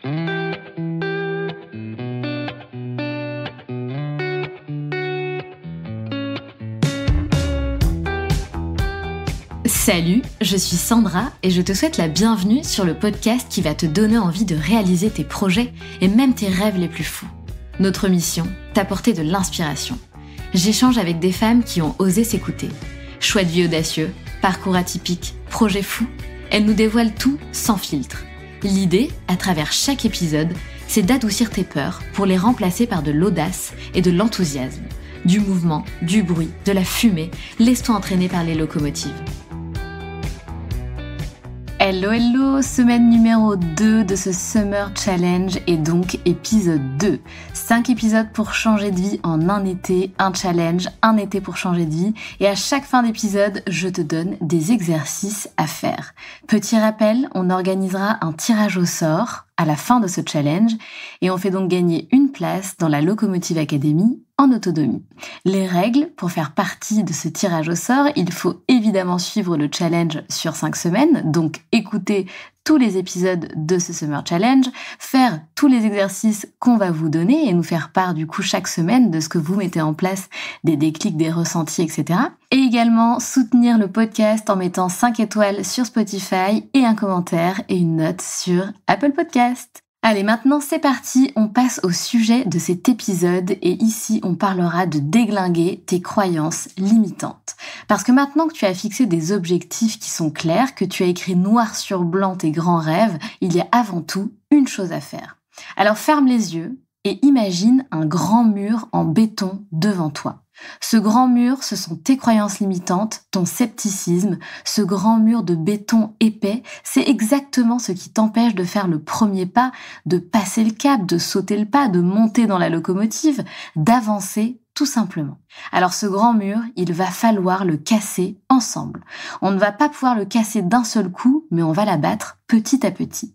Salut, je suis Sandra et je te souhaite la bienvenue sur le podcast qui va te donner envie de réaliser tes projets et même tes rêves les plus fous. Notre mission, t'apporter de l'inspiration. J'échange avec des femmes qui ont osé s'écouter. Choix de vie audacieux, parcours atypique, projets fous, elles nous dévoilent tout sans filtre. L'idée, à travers chaque épisode, c'est d'adoucir tes peurs pour les remplacer par de l'audace et de l'enthousiasme. Du mouvement, du bruit, de la fumée, laisse-toi entraîner par les locomotives. Hello, semaine numéro 2 de ce Summer Challenge et donc épisode 2. 5 épisodes pour changer de vie en un été, un challenge, un été pour changer de vie et à chaque fin d'épisode, je te donne des exercices à faire. Petit rappel, on organisera un tirage au sort à la fin de ce challenge et on fait donc gagner une place dans la Locomotive Academy en autonomie. Les règles pour faire partie de ce tirage au sort, il faut évidemment suivre le challenge sur 5 semaines, donc écouter tous les épisodes de ce Summer Challenge, faire tous les exercices qu'on va vous donner et nous faire part du coup chaque semaine de ce que vous mettez en place, des déclics, des ressentis, etc. Et également soutenir le podcast en mettant 5 étoiles sur Spotify et un commentaire et une note sur Apple Podcast. Allez, maintenant c'est parti, on passe au sujet de cet épisode et ici on parlera de déglinguer tes croyances limitantes. Parce que maintenant que tu as fixé des objectifs qui sont clairs, que tu as écrit noir sur blanc tes grands rêves, il y a avant tout une chose à faire. Alors ferme les yeux et imagine un grand mur en béton devant toi. Ce grand mur, ce sont tes croyances limitantes, ton scepticisme, ce grand mur de béton épais, c'est exactement ce qui t'empêche de faire le premier pas, de passer le cap, de sauter le pas, de monter dans la locomotive, d'avancer tout simplement. Alors ce grand mur, il va falloir le casser ensemble. On ne va pas pouvoir le casser d'un seul coup, mais on va l'abattre petit à petit.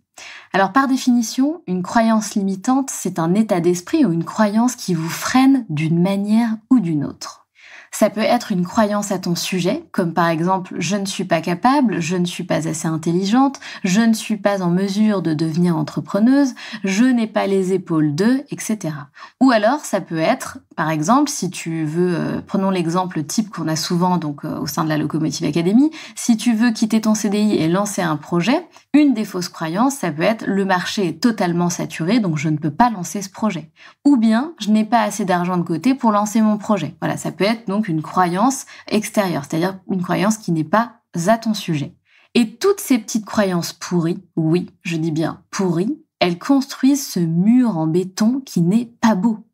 Alors par définition, une croyance limitante, c'est un état d'esprit ou une croyance qui vous freine d'une manière ou d'une autre. Ça peut être une croyance à ton sujet, comme par exemple « je ne suis pas capable »,« je ne suis pas assez intelligente »,« je ne suis pas en mesure de devenir entrepreneuse »,« je n'ai pas les épaules de », etc. Ou alors ça peut être, par exemple, si tu veux, prenons l'exemple type qu'on a souvent donc au sein de la Locomotive Academy, si tu veux quitter ton CDI et lancer un projet, une des fausses croyances, ça peut être « le marché est totalement saturé, donc je ne peux pas lancer ce projet ». Ou bien « je n'ai pas assez d'argent de côté pour lancer mon projet ». Voilà, ça peut être donc une croyance extérieure, c'est-à-dire une croyance qui n'est pas à ton sujet. Et toutes ces petites croyances pourries, oui, je dis bien pourries, elles construisent ce mur en béton qui n'est pas beau.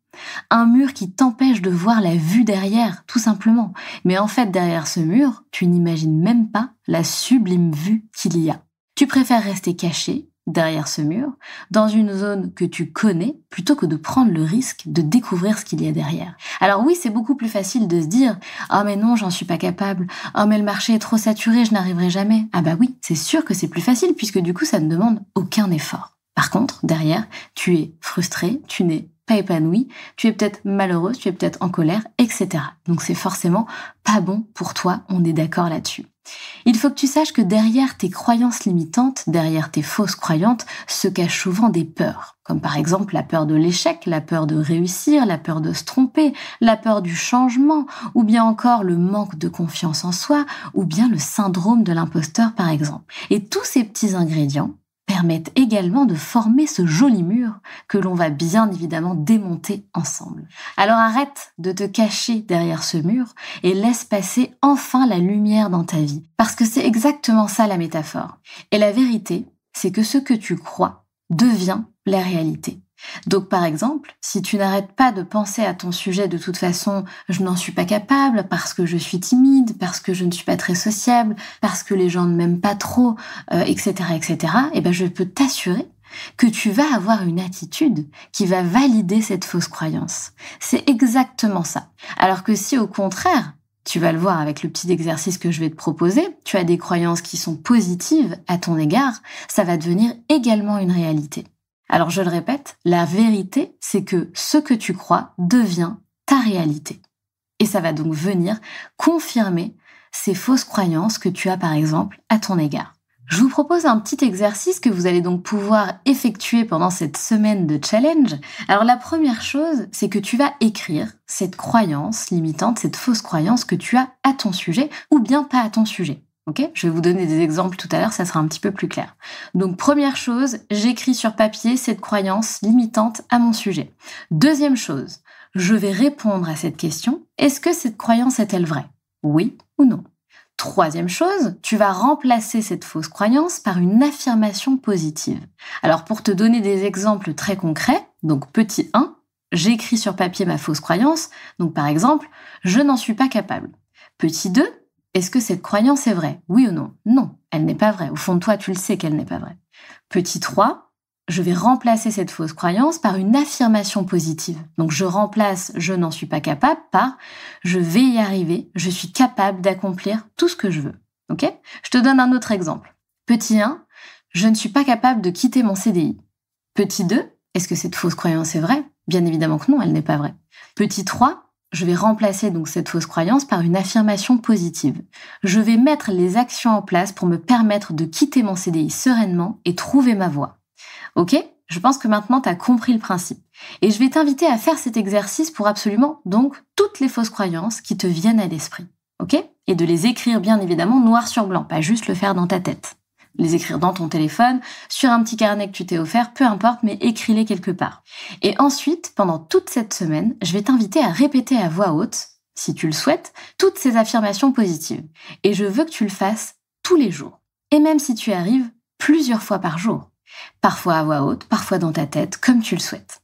Un mur qui t'empêche de voir la vue derrière, tout simplement. Mais en fait, derrière ce mur, tu n'imagines même pas la sublime vue qu'il y a. Tu préfères rester caché derrière ce mur, dans une zone que tu connais, plutôt que de prendre le risque de découvrir ce qu'il y a derrière. Alors oui, c'est beaucoup plus facile de se dire « Oh mais non, j'en suis pas capable. Oh mais le marché est trop saturé, je n'arriverai jamais. » Ah bah oui, c'est sûr que c'est plus facile puisque du coup, ça ne demande aucun effort. Par contre, derrière, tu es frustré, tu n'es pas épanoui, tu es peut-être malheureuse, tu es peut-être en colère, etc. Donc c'est forcément pas bon pour toi, on est d'accord là-dessus. Il faut que tu saches que derrière tes croyances limitantes, derrière tes fausses croyances, se cachent souvent des peurs. Comme par exemple la peur de l'échec, la peur de réussir, la peur de se tromper, la peur du changement, ou bien encore le manque de confiance en soi, ou bien le syndrome de l'imposteur par exemple. Et tous ces petits ingrédients permettent également de former ce joli mur que l'on va bien évidemment démonter ensemble. Alors arrête de te cacher derrière ce mur et laisse passer enfin la lumière dans ta vie. Parce que c'est exactement ça la métaphore. Et la vérité, c'est que ce que tu crois devient la réalité. Donc par exemple, si tu n'arrêtes pas de penser à ton sujet de toute façon, je n'en suis pas capable parce que je suis timide, parce que je ne suis pas très sociable, parce que les gens ne m'aiment pas trop, etc., etc., et ben je peux t'assurer que tu vas avoir une attitude qui va valider cette fausse croyance. C'est exactement ça. Alors que si au contraire, tu vas le voir avec le petit exercice que je vais te proposer, tu as des croyances qui sont positives à ton égard, ça va devenir également une réalité. Alors je le répète, la vérité, c'est que ce que tu crois devient ta réalité. Et ça va donc venir confirmer ces fausses croyances que tu as par exemple à ton égard. Je vous propose un petit exercice que vous allez donc pouvoir effectuer pendant cette semaine de challenge. Alors la première chose, c'est que tu vas écrire cette croyance limitante, cette fausse croyance que tu as à ton sujet ou bien pas à ton sujet. Ok ? Je vais vous donner des exemples tout à l'heure, ça sera un petit peu plus clair. Donc première chose, j'écris sur papier cette croyance limitante à mon sujet. Deuxième chose, je vais répondre à cette question, est-ce que cette croyance est-elle vraie ? Oui ou non ? Troisième chose, tu vas remplacer cette fausse croyance par une affirmation positive. Alors pour te donner des exemples très concrets, donc petit 1, j'écris sur papier ma fausse croyance, donc par exemple, je n'en suis pas capable. Petit 2, est-ce que cette croyance est vraie ? Oui ou non ? Non, elle n'est pas vraie. Au fond de toi, tu le sais qu'elle n'est pas vraie. Petit 3, je vais remplacer cette fausse croyance par une affirmation positive. Donc je remplace « je n'en suis pas capable » par « je vais y arriver, je suis capable d'accomplir tout ce que je veux ». Ok ? Je te donne un autre exemple. Petit 1, je ne suis pas capable de quitter mon CDI. Petit 2, est-ce que cette fausse croyance est vraie ? Bien évidemment que non, elle n'est pas vraie. Petit 3, je vais remplacer donc cette fausse croyance par une affirmation positive. Je vais mettre les actions en place pour me permettre de quitter mon CDI sereinement et trouver ma voie. Ok ? Je pense que maintenant tu as compris le principe. Et je vais t'inviter à faire cet exercice pour absolument donc toutes les fausses croyances qui te viennent à l'esprit. Ok ? Et de les écrire bien évidemment noir sur blanc, pas juste le faire dans ta tête. Les écrire dans ton téléphone, sur un petit carnet que tu t'es offert, peu importe, mais écris-les quelque part. Et ensuite, pendant toute cette semaine, je vais t'inviter à répéter à voix haute, si tu le souhaites, toutes ces affirmations positives. Et je veux que tu le fasses tous les jours. Et même si tu arrives plusieurs fois par jour. Parfois à voix haute, parfois dans ta tête, comme tu le souhaites.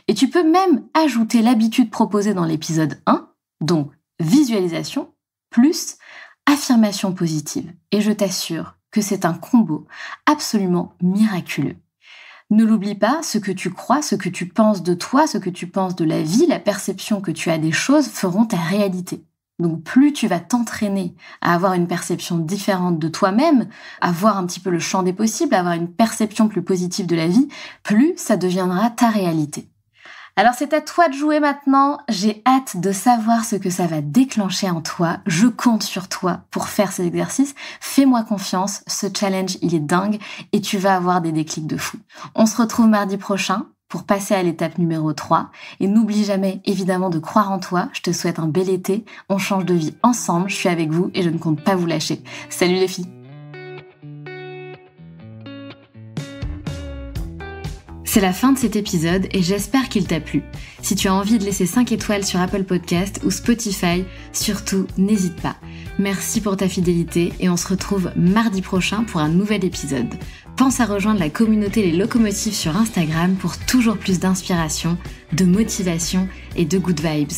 Et tu peux même ajouter l'habitude proposée dans l'épisode 1, donc visualisation, plus affirmation positive. Et je t'assure que c'est un combo absolument miraculeux. Ne l'oublie pas, ce que tu crois, ce que tu penses de toi, ce que tu penses de la vie, la perception que tu as des choses feront ta réalité. Donc plus tu vas t'entraîner à avoir une perception différente de toi-même, à voir un petit peu le champ des possibles, à avoir une perception plus positive de la vie, plus ça deviendra ta réalité. Alors c'est à toi de jouer maintenant, j'ai hâte de savoir ce que ça va déclencher en toi, je compte sur toi pour faire cet exercice, fais-moi confiance, ce challenge il est dingue et tu vas avoir des déclics de fou. On se retrouve mardi prochain pour passer à l'étape numéro 3 et n'oublie jamais évidemment de croire en toi, je te souhaite un bel été, on change de vie ensemble, je suis avec vous et je ne compte pas vous lâcher. Salut les filles! C'est la fin de cet épisode et j'espère qu'il t'a plu. Si tu as envie de laisser 5 étoiles sur Apple Podcast ou Spotify, surtout n'hésite pas. Merci pour ta fidélité et on se retrouve mardi prochain pour un nouvel épisode. Pense à rejoindre la communauté Les Locomotives sur Instagram pour toujours plus d'inspiration, de motivation et de good vibes.